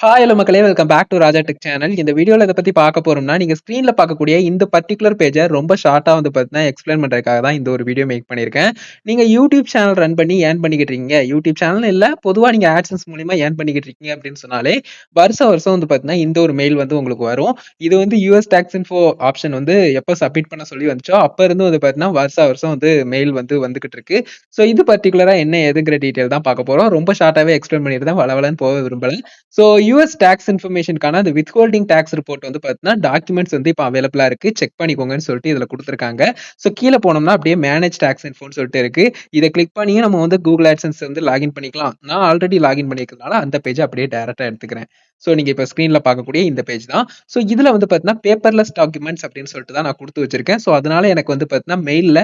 Hi hello மக்களே! Welcome back two ராஜா tech channel. இந்த வீடியோல எத பத்தி பார்க்க போறோம்னா, நீங்க ஸ்க்ரீன்ல பார்க்கக்கூடிய இந்த பர்ட்டிகுலர் பேஜ ரொம்ப ஷார்ட்டா வந்து பார்த்தீங்கன்னா, எக்ஸ்ப்ளைன் பண்றதுக்காக தான் இந்த ஒரு வீடியோ மேக் பண்ணியிருக்கேன். நீங்க யூடியூப் சேனல் ரன் பண்ணி ஏர்ன் பண்ணிக்கிட்டு இருக்கீங்க. யூடியூப் சேனல்னு இல்ல, பொதுவா நீங்க AdSense மூலியமா ஏர்ன் பண்ணிக்கிட்டு இருக்கீங்க அப்படின்னு சொன்னாலே, வருஷம் வருஷம் வந்து பார்த்தீங்கன்னா, இந்த ஒரு மெயில் வந்து உங்களுக்கு வரும். இது வந்து யுஎஸ் டாக்ஸ் இன்ஃபோ ஆப்ஷன் வந்து எப்ப சப்மிட் பண்ண சொல்லி வந்துச்சோ, அப்ப இருந்து வந்து பார்த்தீங்கன்னா, வருஷா வருஷம் வந்து மெயில் வந்து வந்துகிட்டு இருக்கு. ஸோ இது பர்ட்டிகுலரா என்ன ஏதுங்கிற டீட்டெயில் தான் பார்க்க போறோம். ரொம்ப ஷார்ட்டாவே எக்ஸ்ப்ளைன் பண்ணிட்டு தான் வளவளன்னு போக விரும்பல. ஸோ யுஎஸ் டாக்ஸ் இன்ஃபர்மேஷனுக்கான அந்த வித்ஹோல்டிங் டாக்ஸ் ரிப்போர்ட் வந்து பார்த்தீங்கன்னா, டாக்குமெண்ட்ஸ் வந்து இப்ப அவைலபிளா இருக்கு. செக் பண்ணிக்கோங்கன்னு சொல்லிட்டு இதுல குடுத்துருக்காங்க. ஸோ கீழ போனோம்னா அப்படியே மேனேஜ் டாக்ஸ் இன்ஃபோன்னு சொல்லிட்டு இருக்கு. இத கிளிக் பண்ணியும் நம்ம வந்து Google AdSense வந்து லாகின் பண்ணிக்கலாம். நான் ஆல்ரெடி லாகின் பண்ணியிருக்கிறதுனால அந்த பேஜ அப்படியே டைரக்ட்டா எடுத்துக்கிறேன். ஸோ நீங்க இப்ப ஸ்க்ரீன்ல பார்க்கக்கூடிய இந்த பேஜ் தான். ஸோ இதுல வந்து பார்த்தீங்கன்னா, பேப்பர்லெஸ் டாக்குமெண்ட்ஸ் அப்படின்னு சொல்லிட்டு தான் நான் குடுத்து வச்சிருக்கேன். ஸோ அதனால எனக்கு வந்து பார்த்தீங்கன்னா, மெயில்ல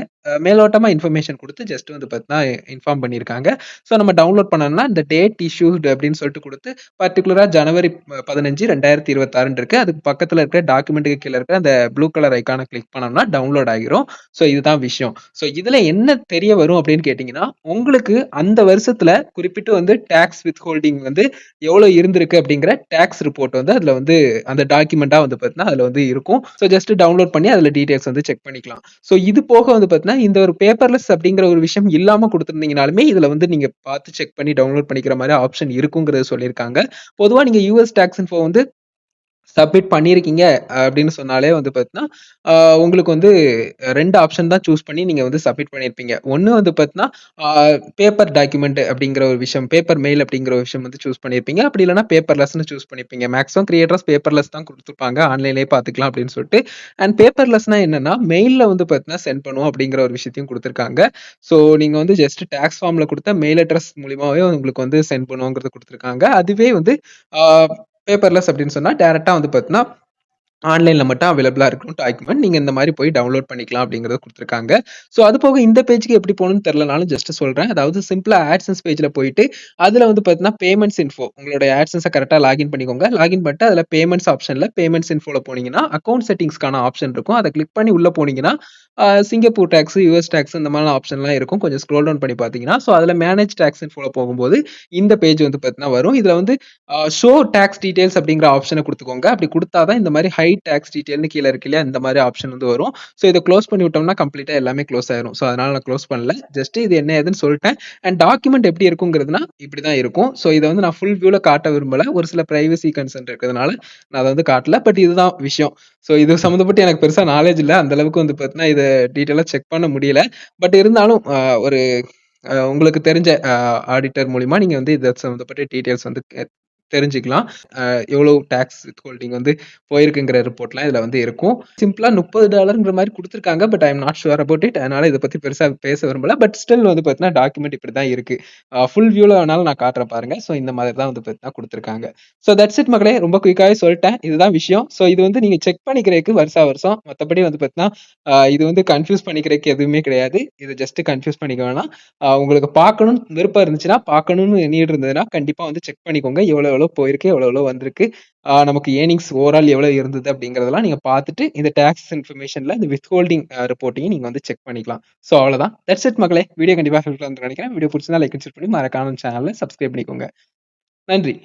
மேலோட்டமா இன்ஃபர்மேஷன் குடுத்து ஜஸ்ட் வந்து பார்த்தீங்கன்னா, இன்ஃபார்ம் பண்ணியிருக்காங்க. ஸோ நம்ம டவுன்லோட் பண்ணணும்னா, இந்த டேட் இஷ்யூட் அப்படின்னு சொல்லிட்டு குடுத்து பர்ட்டிகுலரா ஜனவரி 15, 2026ன்னு இருக்கு. அதுக்கு பக்கத்துல இருக்கிற டாக்குமெண்ட்க்கு கீழ இருக்கிற அந்த ப்ளூ கலர் ஐகான கிளிக் பண்ணோம்னா டவுன்லோட் ஆகிரும். ஸோ இதுதான் விஷயம். ஸோ இதுல என்ன தெரிய வரும் அப்படின்னு கேட்டீங்கன்னா, உங்களுக்கு அந்த வருஷத்துல குறிப்பிட்டு வந்து டாக்ஸ் வித்ஹோல்டிங் வந்து எவ்வளோ இருந்திருக்கு அப்படிங்கிற டாக்ஸ் ரிப்போர்ட் வந்து அதுல வந்து அந்த டாக்குமெண்ட்டா வந்து பார்த்தீங்கன்னா, அதுல வந்து இருக்கும். ஸோ ஜஸ்ட் டவுன்லோட் பண்ணி அதுல டீடைல்ஸ் வந்து செக் பண்ணிக்கலாம். ஸோ இது போக வந்து பார்த்தீங்கன்னா, இந்த ஒரு பேப்பர்லெஸ் அப்படிங்கிற ஒரு விஷயம் இல்லாம குடுத்திருந்தீங்கனாலுமே, இதுல வந்து நீங்க பார்த்து செக் பண்ணி டவுன்லோட் பண்ணிக்கிற மாரி ஆப்ஷன் இருக்குங்கிறத சொல்லியிருக்காங்க. பொதுவா நீங்க யுஎஸ் டாக்ஸ் இன்ஃபோ வந்து சப்மிட் பண்ணியிருக்கீங்க அப்படின்னு சொன்னாலே வந்து பார்த்தீங்கன்னா, ஆ உங்களுக்கு வந்து 2 ஆப்ஷன் தான் சூஸ் பண்ணி நீங்க வந்து சப்மிட் பண்ணியிருப்பீங்க. ஒண்ணு வந்து பார்த்தீங்கன்னா, ஆ பேப்பர் டாக்குமெண்ட் அப்படிங்கிற ஒரு விஷயம், பேப்பர் மெயில் அப்படிங்கிற ஒரு விஷயம் வந்து சூஸ் பண்ணியிருப்பீங்க. அப்படி இல்லன்னா பேப்பர்லெஸ்ன்னு சூஸ் பண்ணியிருப்பீங்க. மேக்ஸிமம் கிரியேட்டர்ஸ் பேப்பர்லெஸ் தான் குடுத்துருப்பாங்க. ஆன்லைன்லேயே பார்த்துக்கலாம் அப்படின்னு சொல்லிட்டு. அண்ட் பேப்பர்லெஸ்னா என்னன்னா, மெயில்ல வந்து பார்த்தீங்கன்னா சென்ட் பண்ணுவோம் அப்படிங்கிற ஒரு விஷயத்தையும் குடுத்துருக்காங்க. ஸோ நீங்க வந்து ஜஸ்ட் டாக்ஸ் ஃபார்ம்ல குடுத்த மெயில் அட்ரஸ் மூலியமாவே உங்களுக்கு வந்து சென்ட் பண்ணுவோங்கிறது குடுத்துருக்காங்க. அதுவே வந்து ஆ பேப்பர்லெஸ் அப்படின்னு சொன்னா டைரக்ட்டா வந்து பார்த்தீங்கன்னா, ஆன்லைன்ல மட்டும் அவைலபிளா இருக்கணும் டாக்குமெண்ட். நீங்க இந்த மாரி போய் டவுன்லோட் பண்ணிக்கலாம் அப்படிங்கிறத குடுத்துருக்காங்க. ஸோ அது போக இந்த பேஜ்க்கு எப்படி போகணும்னு தெரியலனாலும் ஜஸ்ட் சொல்றேன். அதாவது சிம்பிளா AdSense பேஜ்ல போயிட்டு, அதுல வந்து பார்த்தீங்கன்னா, பேமெண்ட்ஸ் இன்ஃபோ உங்களுடைய AdSenseஅ கரெக்ட்டா லாகின் பண்ணிக்கோங்க. லாகின் பண்ணிட்டு அதுல பேமெண்ட்ஸ் ஆப்ஷன்ல பேமெண்ட்ஸ் இன்ஃபோல போனீங்கன்னா, அக்கவுண்ட் செட்டிங்ஸ்க்கான ஆப்ஷன் இருக்கும். அத கிளிக் பண்ணி உள்ள போனீங்கன்னா, சிங்கப்பூர் டாக்ஸ், யுஎஸ் டாக்ஸ் இந்த மாரி ஆப்ஷன்லாம் இருக்கும். கொஞ்சம் ஸ்க்ரோல் டவுன் பண்ணி பார்த்தீங்கன்னா, ஸோ அதுல மேனேஜ் டாக்ஸ் இன்ஃபோல போகும்போது, இந்த பேஜ் வந்து பார்த்தீங்கன்னா வரும். இதுல வந்து ஷோ டாக்ஸ் டீடைல்ஸ் அப்படிங்கிற ஆப்ஷன குடுத்துக்கோங்க. அப்படி குடுத்தா தான் இந்த மாரி ஹைட் டாக்ஸ் டீடைல்னு கீழ இருக்கு இல்லையா? இந்த மாரி ஆப்ஷன் வந்து வரும். ஸோ இத குளோஸ் பண்ணி விட்டோம்னா கம்ப்ளீட்டா எல்லாமே குளோஸ் ஆயிரும். ஸோ அதனால நான் குளோஸ் பண்ணல. ஜஸ்ட் இது என்ன ஏதுன்னு சொல்ட்டேன். அண்ட் டாக்குமெண்ட் எப்படி இருக்குங்கிறதுனா, இப்படி தான் இருக்கும். ஸோ இத வந்து நான் ஃபுல் வியூல காட்ட விரும்பல. ஒரு சில பிரைவசி கன்சர்ன் இருக்கிறதுனால நான் அத வந்து காட்டல. பட் இதுதான் விஷயம். ஸோ இது சம்மந்தப்பட்டு எனக்கு பெருசா நாலேட்ஜ் இல்ல. அந்த அளவுக்கு வந்து பார்த்தீங்கன்னா, இத டீட்டெயிலா செக் பண்ண முடியல. பட் இருந்தாலும் ஒரு உங்களுக்கு தெரிஞ்ச ஆடிட்டர் மூலியமா நீங்க வந்து இத சம்மந்தப்பட்ட டீட்டெயில்ஸ் வந்து தெரிஞ்சுக்கலாம். எவ்வளவு டாக்ஸ் வித்ஹோல்டிங் வந்து போயிருக்குங்கிற ரிப்போர்ட்லாம் இதுல வந்து இருக்கும். சிம்பிளா $30ங்கிற மாரி குடுத்துருக்காங்க. But I am not sure about it. அதனால இத பத்தி பெருசா பேச விரும்பல. பட் ஸ்டில் வந்து பார்த்தீங்கன்னா, டாக்குமெண்ட் இப்படி தான் இருக்கு. ஃபுல் வியூல வேணாலும் நான் காட்டுறேன் பாருங்க. ஸோ இந்த மாதிரி தான் வந்து பார்த்தீங்கன்னா குடுத்துருக்காங்க. ஸோ தட்ஸ் இட் மக்களே. ரொம்ப குயிக்காவே சொல்ட்டேன். இதுதான் விஷயம். ஸோ இது வந்து நீங்க செக் பண்ணிக்கிறதுக்கு வருஷா வருஷம். மத்தபடி வந்து பார்த்தீங்கன்னா, இது வந்து கன்ஃப்யூஸ் பண்ணிக்கிறதுக்கு எதுவுமே கிடையாது. இது ஜஸ்ட் கன்ஃப்யூஸ் பண்ணிக்க வேணாம். உங்களுக்கு பார்க்கணும்னு விருப்பம் இருந்துச்சுன்னா, பார்க்கணும்னு நீட் இருந்ததுன்னா, கண்டிப்பா வந்து செக் பண்ணிக்கோங்க. எவ்வளோ எவ்வளோ போயிருக்கு, எவ்வளோ எவ்வளோ வந்திருக்கு. நமக்கு ஏர்னிங்ஸ் ஓவரால் எவ்வளோ இருந்தது அப்படிங்கிறதெல்லாம் நீங்க பார்த்துட்டு, இந்த டாக்ஸ் இன்ஃபர்மேஷன்ல இந்த வித்ஹோல்டிங் ரிப்போர்ட்டையும் நீங்க வந்து செக் பண்ணிக்கலாம். ஸோ அவ்வளோதான். தட்ஸ் இட் மக்களே. வீடியோ கண்டிப்பா ஹெல்ப்ஃபுல்லா இருந்திருக்கும்னு நினைக்கிறேன். வீடியோ புடிச்சிருந்தா லைக் அண்ட் ஷேர் பண்ணி மறக்காம சேனல சப்ஸ்கிரைப் பண்ணிக்கோங்க. நன்றி.